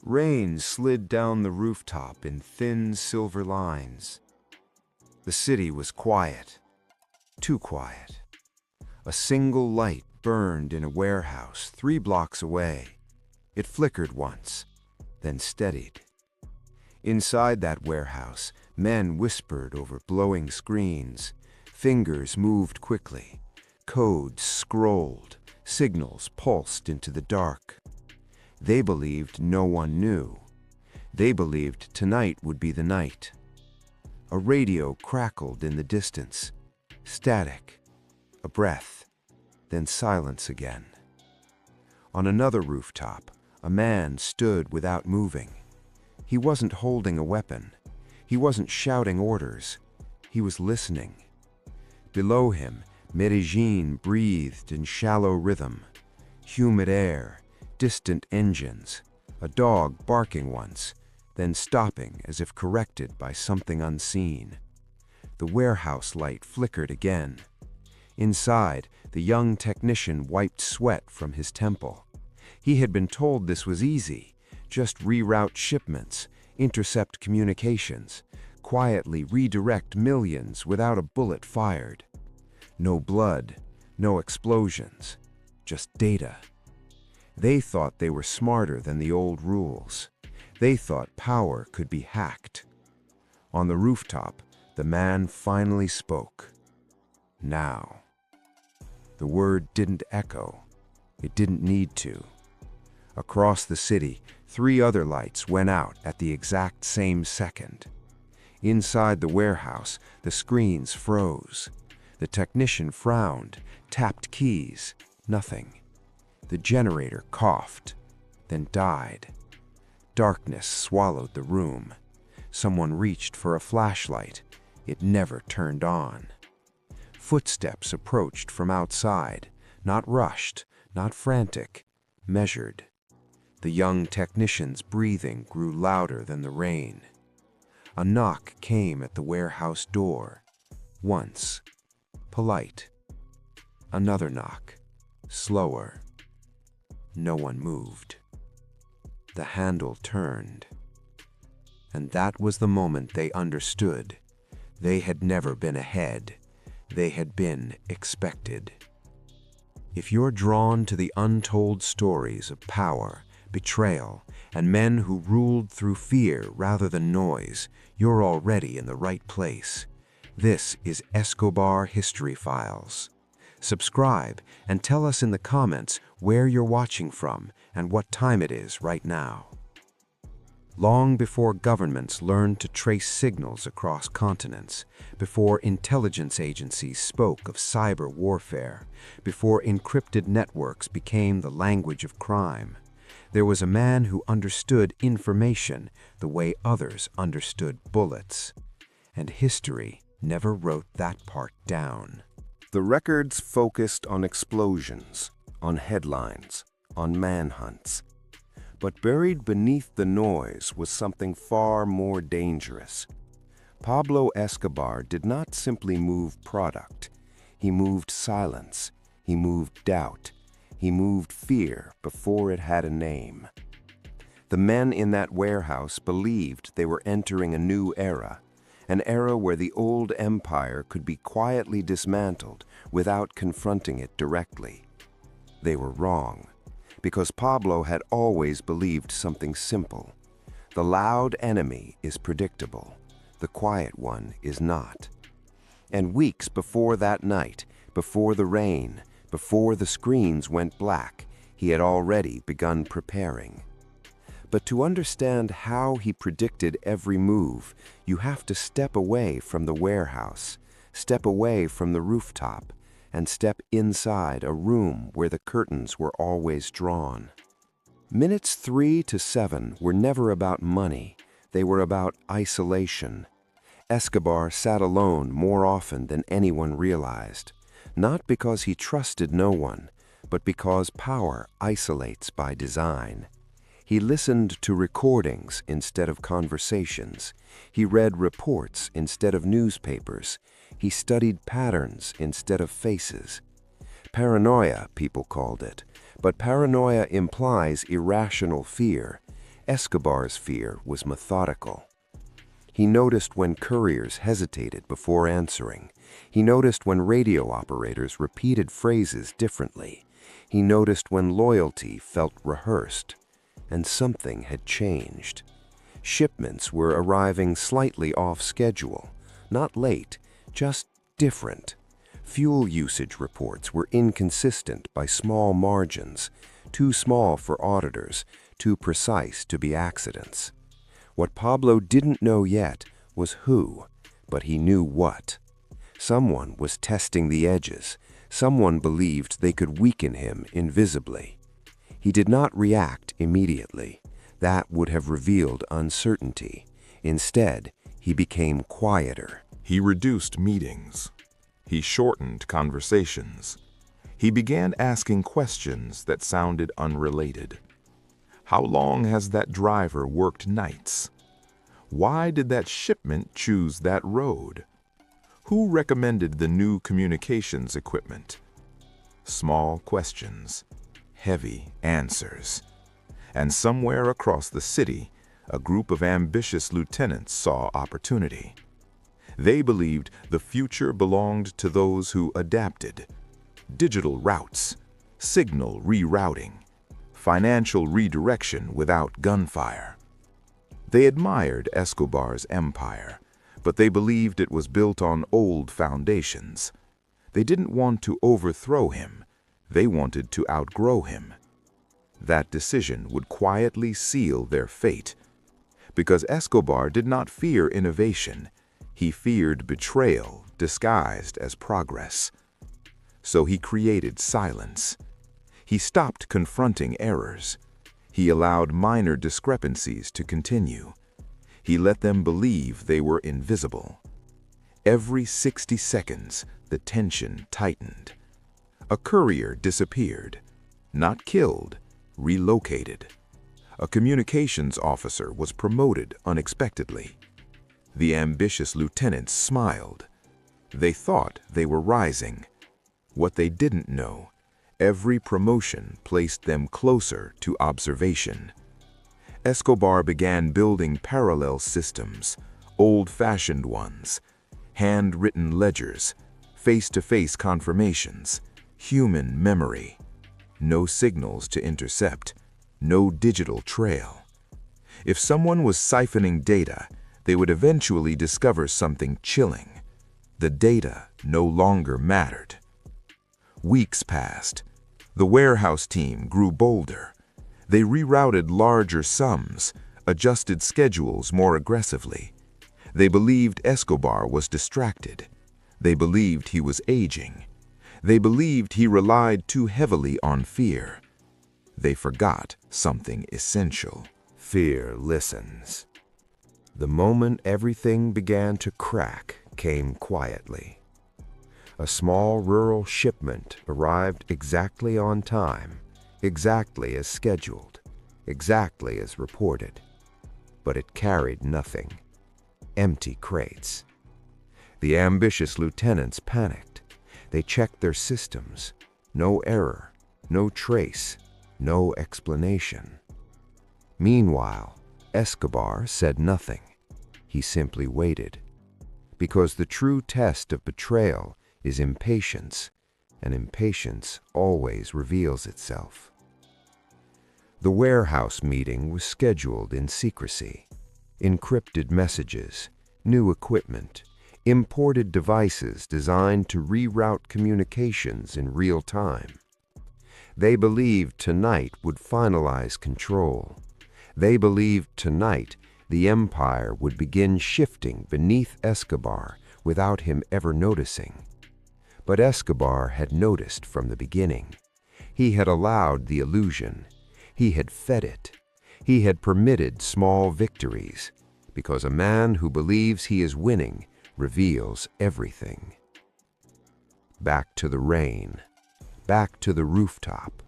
Rain slid down the rooftop in thin silver lines. The city was quiet, too quiet. A single light burned in a warehouse 3 blocks away. It flickered once, then steadied. Inside that warehouse, men whispered over glowing screens. Fingers moved quickly. Codes scrolled. Signals pulsed into the dark. They believed no one knew. They believed tonight would be the night. A radio crackled in the distance. Static. A breath. Then silence again. On another rooftop, a man stood without moving. He wasn't holding a weapon. He wasn't shouting orders. He was listening. Below him, Medellin breathed in shallow rhythm. Humid air, distant engines, a dog barking once, then stopping as if corrected by something unseen. The warehouse light flickered again. Inside, the young technician wiped sweat from his temple. He had been told this was easy. Just reroute shipments, intercept communications, quietly redirect millions without a bullet fired. No blood, no explosions, just data. They thought they were smarter than the old rules. They thought power could be hacked. On the rooftop, the man finally spoke. Now. The word didn't echo. It didn't need to. Across the city, 3 other lights went out at the exact same second. Inside the warehouse, the screens froze. The technician frowned, tapped keys, nothing. The generator coughed, then died. Darkness swallowed the room. Someone reached for a flashlight. It never turned on. Footsteps approached from outside, not rushed, not frantic, measured. The young technician's breathing grew louder than the rain. A knock came at the warehouse door. Once. Polite. Another knock. Slower. No one moved. The handle turned. And that was the moment they understood. They had never been ahead. They had been expected. If you're drawn to the untold stories of power, betrayal, and men who ruled through fear rather than noise, you're already in the right place. This is Escobar History Files. Subscribe and tell us in the comments where you're watching from and what time it is right now. Long before governments learned to trace signals across continents, before intelligence agencies spoke of cyber warfare, before encrypted networks became the language of crime, there was a man who understood information the way others understood bullets. And history never wrote that part down. The records focused on explosions, on headlines, on manhunts. But buried beneath the noise was something far more dangerous. Pablo Escobar did not simply move product. He moved silence. He moved doubt. He moved fear before it had a name. The men in that warehouse believed they were entering a new era, an era where the old empire could be quietly dismantled without confronting it directly. They were wrong, because Pablo had always believed something simple. The loud enemy is predictable. The quiet one is not. And weeks before that night, before the rain, before the screens went black, he had already begun preparing. But to understand how he predicted every move, you have to step away from the warehouse, step away from the rooftop, and step inside a room where the curtains were always drawn. Minutes 3 to 7 were never about money. They were about isolation. Escobar sat alone more often than anyone realized, not because he trusted no one, but because power isolates by design. He listened to recordings instead of conversations. He read reports instead of newspapers. He studied patterns instead of faces. Paranoia, people called it, but paranoia implies irrational fear. Escobar's fear was methodical. He noticed when couriers hesitated before answering. He noticed when radio operators repeated phrases differently. He noticed when loyalty felt rehearsed. And something had changed. Shipments were arriving slightly off schedule. Not late, just different. Fuel usage reports were inconsistent by small margins, too small for auditors, too precise to be accidents. What Pablo didn't know yet was who, but he knew what. Someone was testing the edges. Someone believed they could weaken him invisibly. He did not react immediately. That would have revealed uncertainty. Instead, he became quieter. He reduced meetings. He shortened conversations. He began asking questions that sounded unrelated. How long has that driver worked nights? Why did that shipment choose that road? Who recommended the new communications equipment? Small questions, heavy answers. And somewhere across the city, a group of ambitious lieutenants saw opportunity. They believed the future belonged to those who adapted. Digital routes, signal rerouting, financial redirection without gunfire. They admired Escobar's empire, but they believed it was built on old foundations. They didn't want to overthrow him. They wanted to outgrow him. That decision would quietly seal their fate. Because Escobar did not fear innovation, he feared betrayal disguised as progress. So he created silence. He stopped confronting errors. He allowed minor discrepancies to continue. He let them believe they were invisible. Every 60 seconds, the tension tightened. A courier disappeared, not killed, relocated. A communications officer was promoted unexpectedly. The ambitious lieutenants smiled. They thought they were rising. What they didn't know, every promotion placed them closer to observation. Escobar began building parallel systems, old-fashioned ones, handwritten ledgers, face-to-face confirmations, human memory. No signals to intercept, no digital trail. If someone was siphoning data, they would eventually discover something chilling. The data no longer mattered. Weeks passed. The warehouse team grew bolder. They rerouted larger sums, adjusted schedules more aggressively. They believed Escobar was distracted. They believed he was aging. They believed he relied too heavily on fear. They forgot something essential. Fear listens. The moment everything began to crack came quietly. A small rural shipment arrived exactly on time, exactly as scheduled, exactly as reported. But it carried nothing. Empty crates. The ambitious lieutenants panicked. They checked their systems. No error, no trace, no explanation. Meanwhile, Escobar said nothing. He simply waited. Because the true test of betrayal is impatience, and impatience always reveals itself. The warehouse meeting was scheduled in secrecy. Encrypted messages, new equipment, imported devices designed to reroute communications in real time. They believed tonight would finalize control. They believed tonight the empire would begin shifting beneath Escobar without him ever noticing. But Escobar had noticed from the beginning. He had allowed the illusion. He had fed it. He had permitted small victories, because a man who believes he is winning reveals everything. Back to the rain, back to the rooftop,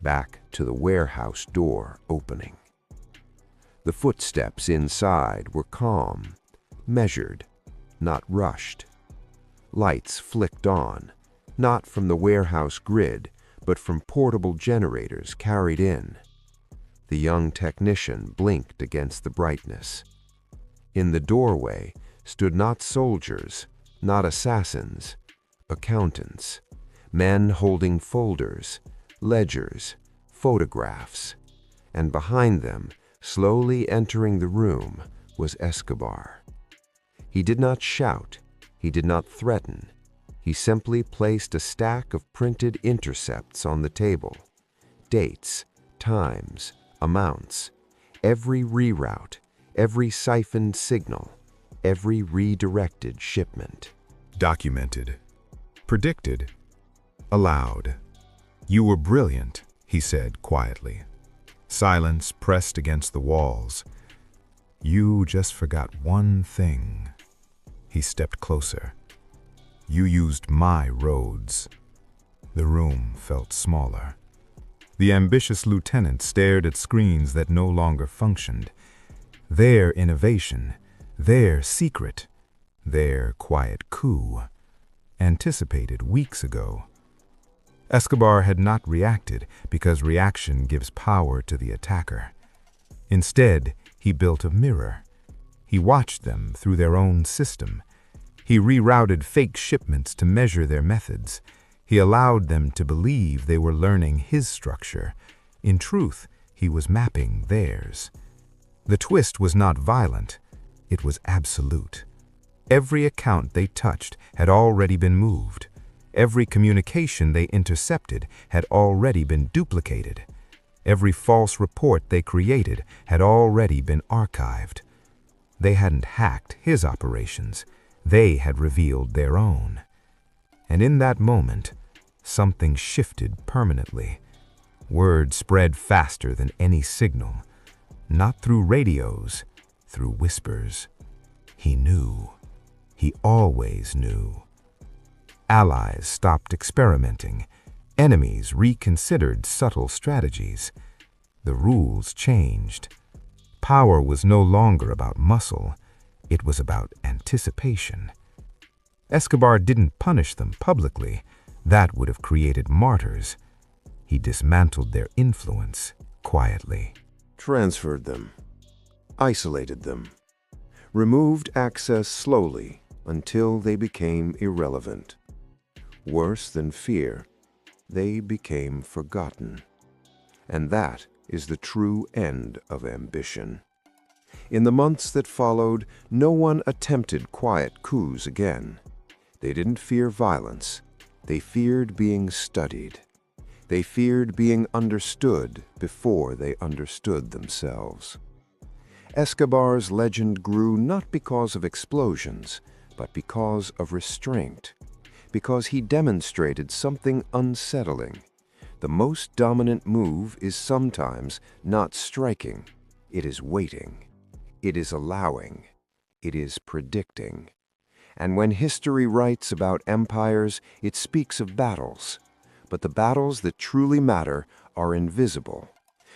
back to the warehouse door opening. The footsteps inside were calm, measured, not rushed. Lights flicked on, not from the warehouse grid, but from portable generators carried in. The young technician blinked against the brightness. In the doorway stood not soldiers, not assassins, accountants, men holding folders, ledgers, photographs, and behind them, slowly entering the room, was Escobar. He did not shout, he did not threaten. He simply placed a stack of printed intercepts on the table. Dates, times, amounts, every reroute, every siphoned signal, every redirected shipment. Documented, predicted, allowed. "You were brilliant," he said quietly. Silence pressed against the walls. "You just forgot one thing." He stepped closer. "You used my roads." The room felt smaller. The ambitious lieutenant stared at screens that no longer functioned. Their innovation, their secret, their quiet coup, anticipated weeks ago. Escobar had not reacted because reaction gives power to the attacker. Instead, he built a mirror. He watched them through their own system. He rerouted fake shipments to measure their methods. He allowed them to believe they were learning his structure. In truth, he was mapping theirs. The twist was not violent. It was absolute. Every account they touched had already been moved. Every communication they intercepted had already been duplicated. Every false report they created had already been archived. They hadn't hacked his operations. They had revealed their own. And in that moment, something shifted permanently. Word spread faster than any signal. Not through radios, through whispers. He knew. He always knew. Allies stopped experimenting. Enemies reconsidered subtle strategies. The rules changed. Power was no longer about muscle. It was about anticipation. Escobar didn't punish them publicly. That would have created martyrs. He dismantled their influence quietly. Transferred them, isolated them, removed access slowly until they became irrelevant. Worse than fear, they became forgotten. And that is the true end of ambition. In the months that followed, no one attempted quiet coups again. They didn't fear violence. They feared being studied. They feared being understood before they understood themselves. Escobar's legend grew not because of explosions, but because of restraint. Because he demonstrated something unsettling. The most dominant move is sometimes not striking. It is waiting. It is allowing. It is predicting. And when history writes about empires, it speaks of battles. But the battles that truly matter are invisible.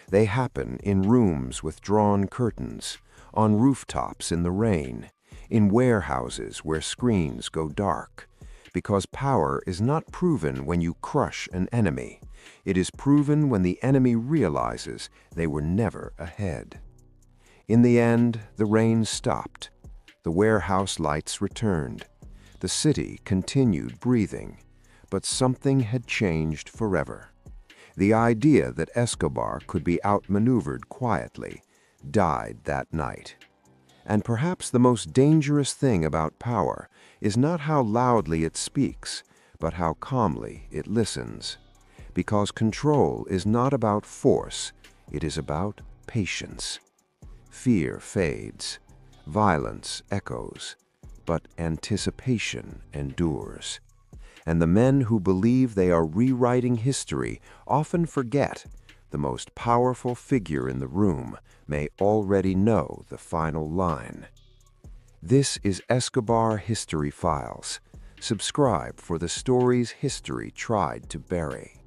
They happen in rooms with drawn curtains, on rooftops in the rain, in warehouses where screens go dark. Because power is not proven when you crush an enemy. It is proven when the enemy realizes they were never ahead. In the end, the rain stopped. The warehouse lights returned. The city continued breathing. But something had changed forever. The idea that Escobar could be outmaneuvered quietly died that night. And perhaps the most dangerous thing about power is not how loudly it speaks, but how calmly it listens. Because control is not about force, it is about patience. Fear fades, violence echoes, but anticipation endures. And the men who believe they are rewriting history often forget the most powerful figure in the room may already know the final line. This is Escobar History Files. Subscribe for the stories history tried to bury.